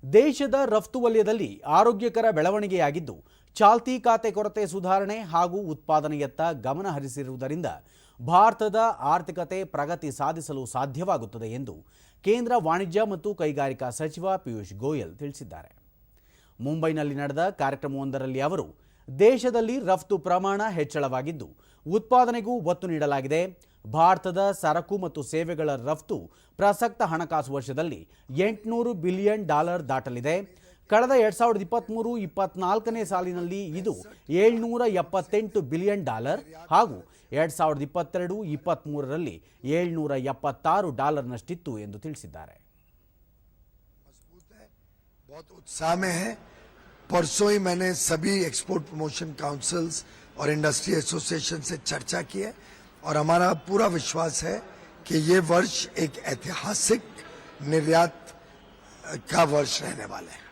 ದೇಶದ ರಫ್ತು ವಲಯದಲ್ಲಿ ಆರೋಗ್ಯಕರ ಬೆಳವಣಿಗೆಯಾಗಿದ್ದು ಚಾಲ್ತಿ ಖಾತೆ ಕೊರತೆ ಸುಧಾರಣೆ ಹಾಗೂ ಉತ್ಪಾದನೆಯತ್ತ ಗಮನ ಹರಿಸಿರುವುದರಿಂದ ಭಾರತದ ಆರ್ಥಿಕತೆ ಪ್ರಗತಿ ಸಾಧಿಸಲು ಸಾಧ್ಯವಾಗುತ್ತದೆ ಎಂದು ಕೇಂದ್ರ ವಾಣಿಜ್ಯ ಮತ್ತು ಕೈಗಾರಿಕಾ ಸಚಿವ ಪಿಯೂಷ್ ಗೋಯಲ್ ತಿಳಿಸಿದ್ದಾರೆ. ಮುಂಬೈನಲ್ಲಿ ನಡೆದ ಕಾರ್ಯಕ್ರಮವೊಂದರಲ್ಲಿ ಅವರು ದೇಶದಲ್ಲಿ ರಫ್ತು ಪ್ರಮಾಣ ಹೆಚ್ಚಳವಾಗಿದ್ದು ಉತ್ಪಾದನೆಗೂ ಒತ್ತು ನೀಡಲಾಗಿದೆ. ಭಾರತದ ಸರಕು ಮತ್ತು ಸೇವೆಗಳ ರಫ್ತು ಪ್ರಸಕ್ತ ಹಣಕಾಸು ವರ್ಷದಲ್ಲಿ $800 ಬಿಲಿಯನ್ ದಾಟಲಿದೆ. ಕಳೆದ 2023-24ನೇ ಸಾಲಿನಲ್ಲಿ ಇದು $778 ಬಿಲಿಯನ್ ಹಾಗೂ 2022-23ರಲ್ಲಿ $776 ನಷ್ಟಿತ್ತು ಎಂದು ತಿಳಿಸಿದ್ದಾರೆ. परसों ही मैंने सभी एक्सपोर्ट प्रमोशन काउंसिल्स और इंडस्ट्री एसोसिएशन से चर्चा की है और हमारा पूरा विश्वास है कि ये वर्ष एक ऐतिहासिक निर्यात का वर्ष रहने वाला है.